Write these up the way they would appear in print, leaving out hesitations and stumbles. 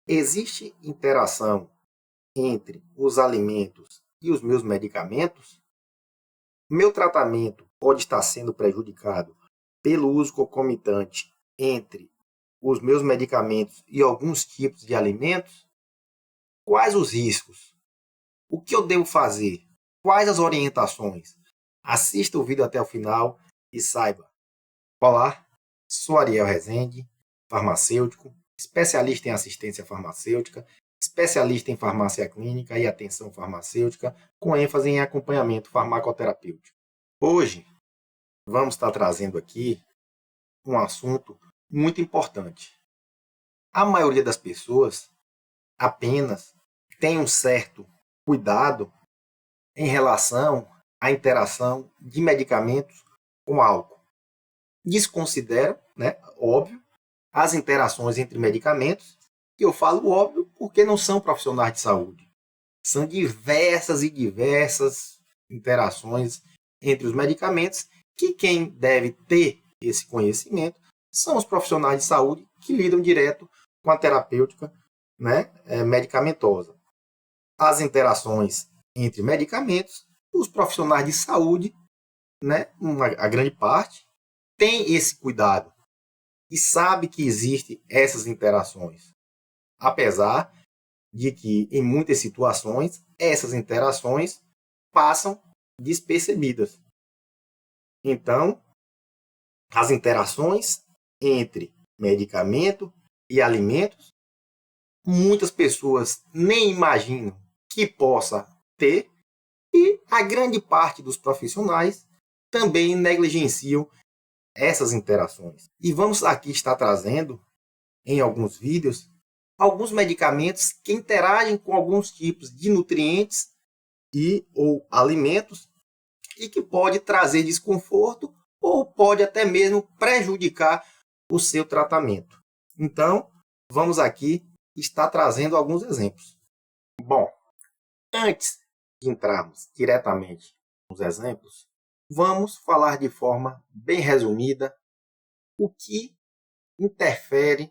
Existe interação entre os alimentos e os meus medicamentos? Meu tratamento pode estar sendo prejudicado pelo uso concomitante entre os meus medicamentos e alguns tipos de alimentos? Quais os riscos? O que eu devo fazer? Quais as orientações? Assista o vídeo até o final e saiba. Olá, sou Ariel Rezende, farmacêutico, especialista em assistência farmacêutica, especialista em farmácia clínica e atenção farmacêutica, com ênfase em acompanhamento farmacoterapêutico. Hoje, vamos estar trazendo aqui um assunto muito importante. A maioria das pessoas apenas tem um certo cuidado em relação à interação de medicamentos com álcool. Desconsideram, óbvio, as interações entre medicamentos, e eu falo óbvio porque não são profissionais de saúde. São diversas e diversas interações entre os medicamentos que quem deve ter esse conhecimento são os profissionais de saúde que lidam direto com a terapêutica medicamentosa. As interações entre medicamentos, os profissionais de saúde, a grande parte, tem esse cuidado e sabe que existem essas interações. Apesar de que, em muitas situações, essas interações passam despercebidas. Então, as interações entre medicamento e alimentos, muitas pessoas nem imaginam que possa ter, e a grande parte dos profissionais também negligenciam essas interações. E vamos aqui estar trazendo, em alguns vídeos, alguns medicamentos que interagem com alguns tipos de nutrientes ou alimentos e que pode trazer desconforto ou pode até mesmo prejudicar o seu tratamento. Então, vamos aqui estar trazendo alguns exemplos. Bom, antes de entrarmos diretamente nos exemplos, vamos falar de forma bem resumida o que interfere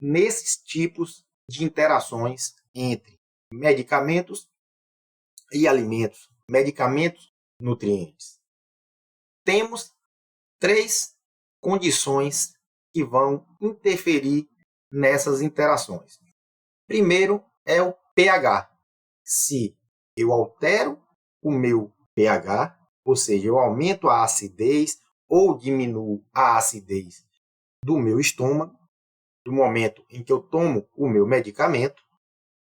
nesses tipos de interações entre medicamentos e alimentos, medicamentos, nutrientes. Temos 3 condições que vão interferir nessas interações. Primeiro é o pH. Se eu altero o meu pH, ou seja, eu aumento a acidez ou diminuo a acidez do meu estômago, do momento em que eu tomo o meu medicamento,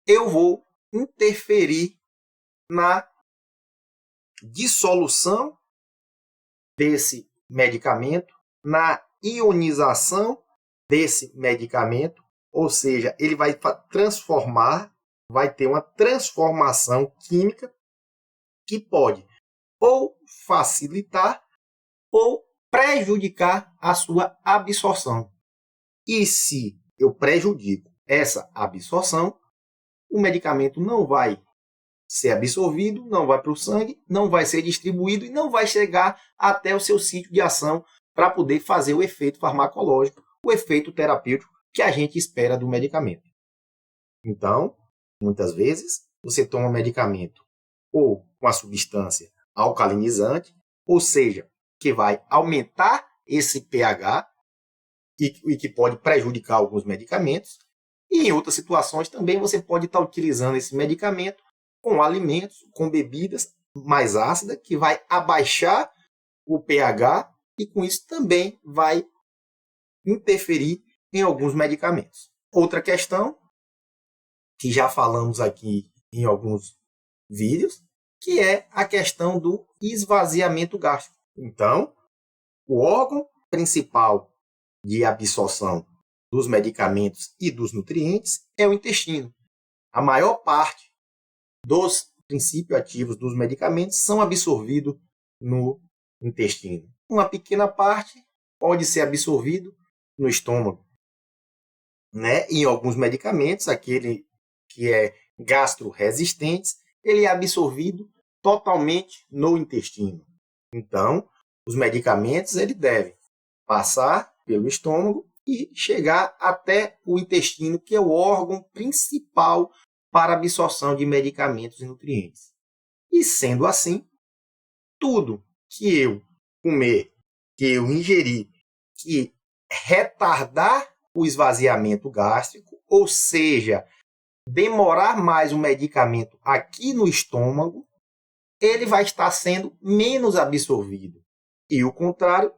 eu vou interferir na dissolução desse medicamento, na ionização desse medicamento, ou seja, ele vai transformar, vai ter uma transformação química que pode ou facilitar ou prejudicar a sua absorção. E se eu prejudico essa absorção, o medicamento não vai ser absorvido, não vai para o sangue, não vai ser distribuído e não vai chegar até o seu sítio de ação para poder fazer o efeito farmacológico, o efeito terapêutico que a gente espera do medicamento. Então, muitas vezes, você toma um medicamento ou uma substância alcalinizante, ou seja, que vai aumentar esse pH e que pode prejudicar alguns medicamentos. E em outras situações também você pode estar utilizando esse medicamento com alimentos, com bebidas mais ácidas, que vai abaixar o pH e com isso também vai interferir em alguns medicamentos. Outra questão, que já falamos aqui em alguns vídeos, que é a questão do esvaziamento gástrico. Então, o órgão principal de absorção dos medicamentos e dos nutrientes é o intestino. A maior parte dos princípios ativos dos medicamentos são absorvidos no intestino. Uma pequena parte pode ser absorvido no estômago. Em alguns medicamentos, aquele que é gastroresistente, ele é absorvido totalmente no intestino. Então, os medicamentos ele devem passar pelo estômago e chegar até o intestino, que é o órgão principal para a absorção de medicamentos e nutrientes. E sendo assim, tudo que eu comer, que eu ingerir, que retardar o esvaziamento gástrico, ou seja, demorar mais o medicamento aqui no estômago, ele vai estar sendo menos absorvido. E o contrário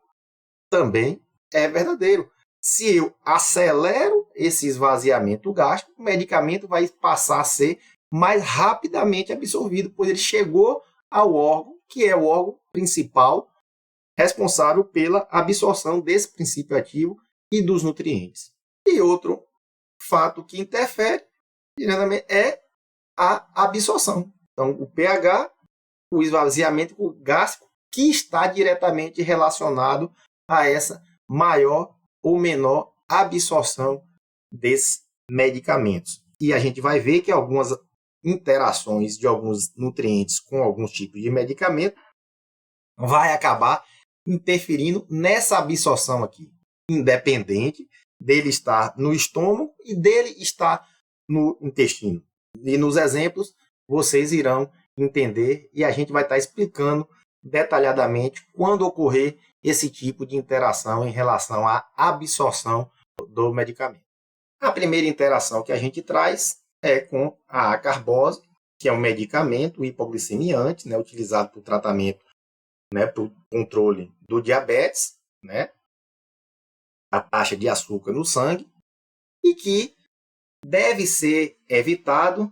também é verdadeiro. Se eu acelero esse esvaziamento gástrico, o medicamento vai passar a ser mais rapidamente absorvido, pois ele chegou ao órgão, que é o órgão principal responsável pela absorção desse princípio ativo e dos nutrientes. E outro fato que interfere é a absorção. Então, o pH, o esvaziamento gástrico, que está diretamente relacionado a essa maior ou menor absorção desses medicamentos. E a gente vai ver que algumas interações de alguns nutrientes com alguns tipos de medicamento vai acabar interferindo nessa absorção aqui, independente dele estar no estômago e dele estar no intestino. E nos exemplos vocês irão entender e a gente vai estar explicando detalhadamente quando ocorrer esse tipo de interação em relação à absorção do medicamento. A primeira interação que a gente traz é com a acarbose, que é um medicamento hipoglicemiante, né, utilizado para o tratamento, né, para o controle do diabetes, né, a taxa de açúcar no sangue, e que deve ser evitado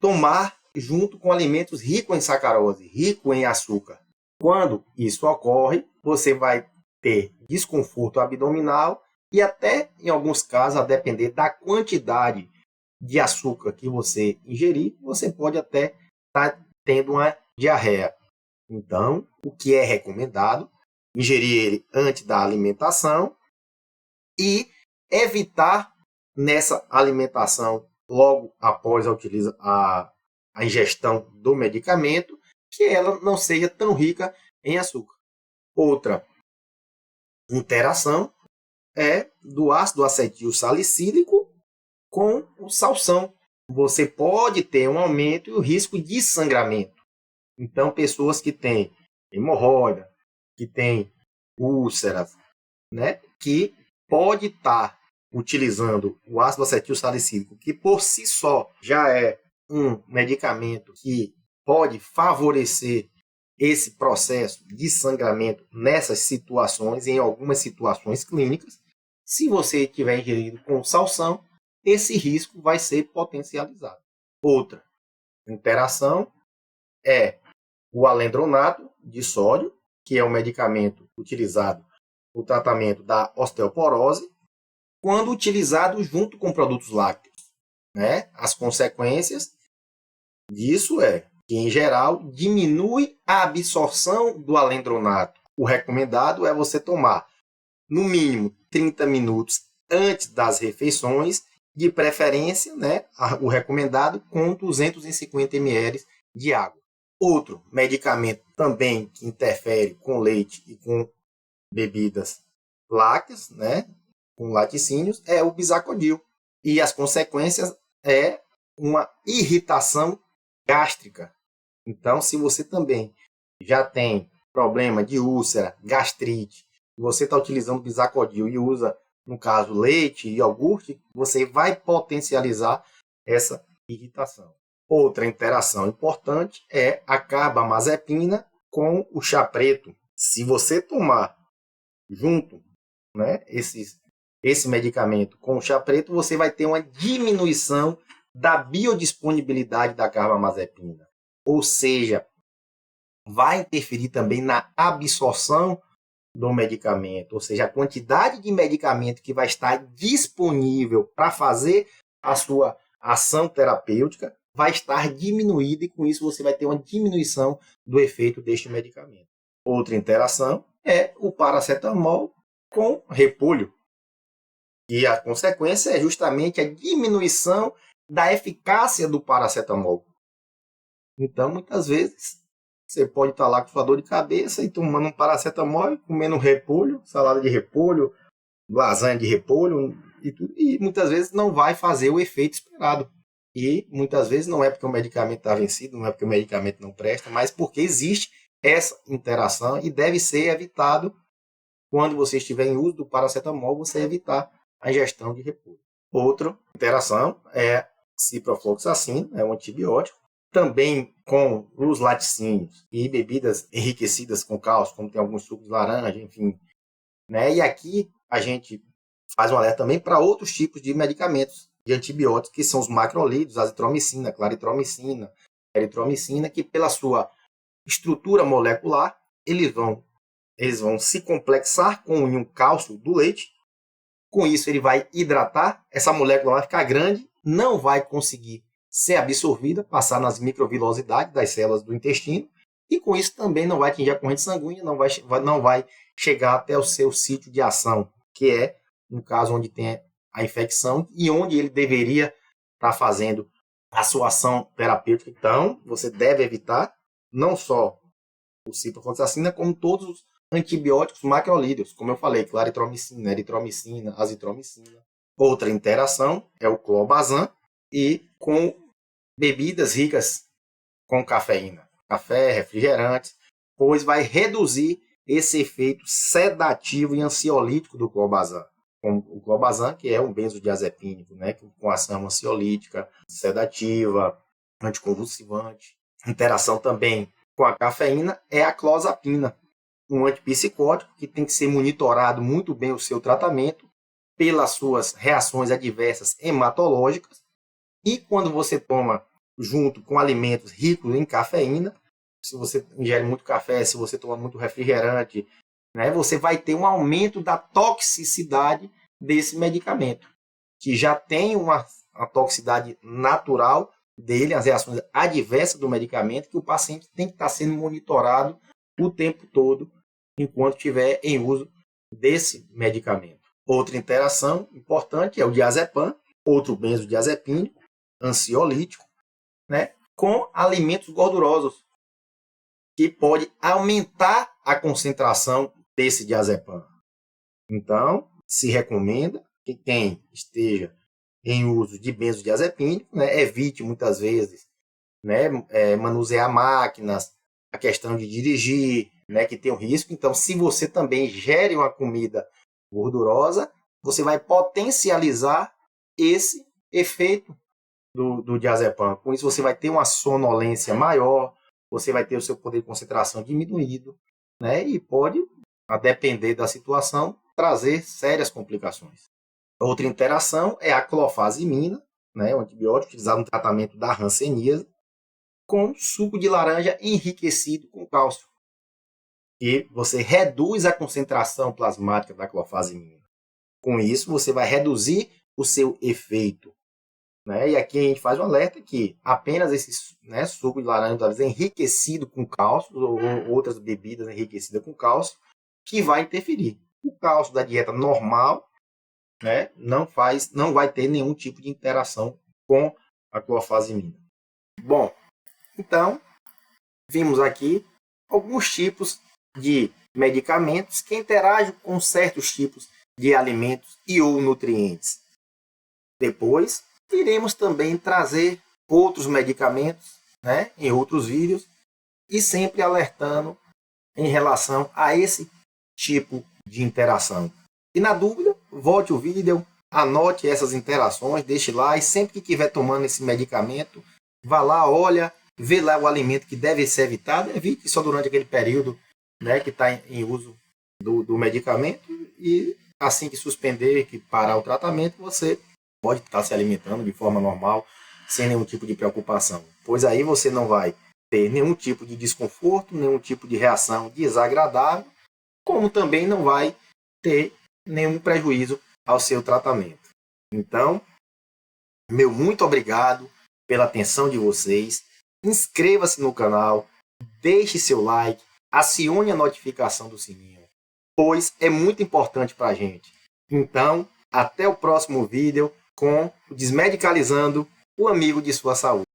tomar junto com alimentos ricos em sacarose, ricos em açúcar. Quando isso ocorre, você vai ter desconforto abdominal e até, em alguns casos, a depender da quantidade de açúcar que você ingerir, você pode até estar tendo uma diarreia. Então, o que é recomendado? Ingerir ele antes da alimentação e evitar nessa alimentação, logo após a ingestão do medicamento, que ela não seja tão rica em açúcar. Outra interação é do ácido acetil salicílico com o salsão. Você pode ter um aumento e o risco de sangramento. Então, pessoas que têm hemorroida, que têm úlceras, né, que pode estar utilizando o ácido acetil salicílico, que por si só já é um medicamento que pode favorecer esse processo de sangramento nessas situações, em algumas situações clínicas. Se você tiver ingerido com salsão, esse risco vai ser potencializado. Outra interação é o alendronato de sódio, que é um medicamento utilizado no tratamento da osteoporose, quando utilizado junto com produtos lácteos, né? As consequências disso é que, em geral, diminui a absorção do alendronato. O recomendado é você tomar, no mínimo, 30 minutos antes das refeições, de preferência, né, o recomendado com 250 ml de água. Outro medicamento também que interfere com leite e com bebidas lácteas, né, com laticínios, é o bisacodil. E as consequências é uma irritação gástrica. Então, se você também já tem problema de úlcera, gastrite, você está utilizando bisacodil e usa, no caso, leite e iogurte, você vai potencializar essa irritação. Outra interação importante é a carbamazepina com o chá preto. Se você tomar junto, né, esse medicamento com o chá preto, você vai ter uma diminuição da biodisponibilidade da carbamazepina. Ou seja, vai interferir também na absorção do medicamento, ou seja, a quantidade de medicamento que vai estar disponível para fazer a sua ação terapêutica vai estar diminuída e com isso você vai ter uma diminuição do efeito deste medicamento. Outra interação é o paracetamol com repolho. E a consequência é justamente a diminuição da eficácia do paracetamol. Então, muitas vezes, você pode estar lá com sua dor de cabeça e tomando um paracetamol, comendo repolho, salada de repolho, lasanha de repolho e tudo, e muitas vezes não vai fazer o efeito esperado. E muitas vezes não é porque o medicamento está vencido, não é porque o medicamento não presta, mas porque existe essa interação e deve ser evitado quando você estiver em uso do paracetamol, você evitar a ingestão de repolho. Outra interação é ciprofloxacina, é um antibiótico, também com os laticínios e bebidas enriquecidas com cálcio, como tem alguns sucos de laranja, enfim. Né? E aqui a gente faz um alerta também para outros tipos de medicamentos, de antibióticos, que são os macrolídeos, azitromicina, claritromicina, eritromicina, que pela sua estrutura molecular, eles vão se complexar com o íon cálcio do leite. Com isso, ele vai hidratar, essa molécula vai ficar grande, não vai conseguir ser absorvida, passar nas microvilosidades das células do intestino, e com isso também não vai atingir a corrente sanguínea, não vai chegar até o seu sítio de ação, que é um caso onde tem a infecção e onde ele deveria estar fazendo a sua ação terapêutica. Então, você deve evitar não só o ciprofloxacina, como todos os antibióticos macrolídeos, como eu falei, claritromicina, eritromicina, azitromicina. Outra interação é o clobazam e com bebidas ricas com cafeína, café, refrigerantes, pois vai reduzir esse efeito sedativo e ansiolítico do clobazam. O clobazam, que é um benzodiazepínico, né, com ação ansiolítica, sedativa, anticonvulsivante. Interação também com a cafeína é a clozapina, um antipsicótico que tem que ser monitorado muito bem o seu tratamento pelas suas reações adversas hematológicas. E quando você toma junto com alimentos ricos em cafeína, se você ingere muito café, se você toma muito refrigerante, né, você vai ter um aumento da toxicidade desse medicamento, que já tem uma toxicidade natural dele, as reações adversas do medicamento, que o paciente tem que estar sendo monitorado o tempo todo enquanto estiver em uso desse medicamento. Outra interação importante é o diazepam, outro benzodiazepínico, ansiolítico, né, com alimentos gordurosos, que pode aumentar a concentração desse diazepam. Então, se recomenda que quem esteja em uso de benzodiazepínico, né, evite muitas vezes, né, manusear máquinas, a questão de dirigir, né, que tem um risco. Então, se você também gere uma comida gordurosa, você vai potencializar esse efeito do diazepam. Com isso, você vai ter uma sonolência maior, você vai ter o seu poder de concentração diminuído, né, e pode, a depender da situação, trazer sérias complicações. Outra interação é a clofazimina, né, um antibiótico utilizado no tratamento da hanseníase, com suco de laranja enriquecido com cálcio. E você reduz a concentração plasmática da clofazimina. Com isso, você vai reduzir o seu efeito. Né? E aqui a gente faz um alerta que apenas esse, né, suco de laranja talvez enriquecido com cálcio, ou outras bebidas enriquecidas com cálcio, que vai interferir. O cálcio da dieta normal, né, não vai ter nenhum tipo de interação com a clofazimina. Bom, então, vimos aqui alguns tipos de medicamentos que interagem com certos tipos de alimentos e ou nutrientes. Depois, iremos também trazer outros medicamentos, né, em outros vídeos, e sempre alertando em relação a esse tipo de interação. E na dúvida, volte o vídeo, anote essas interações, deixe lá, e sempre que estiver tomando esse medicamento, vá lá, olha, vê lá o alimento que deve ser evitado, evite só durante aquele período, né, que está em uso do medicamento, e assim que suspender, que parar o tratamento, você pode estar se alimentando de forma normal, sem nenhum tipo de preocupação, pois aí você não vai ter nenhum tipo de desconforto, nenhum tipo de reação desagradável, como também não vai ter nenhum prejuízo ao seu tratamento. Então, meu muito obrigado pela atenção de vocês. Inscreva-se no canal, deixe seu like, acione a notificação do sininho, pois é muito importante para a gente. Então, até o próximo vídeo com o Desmedicalizando, o amigo de sua saúde.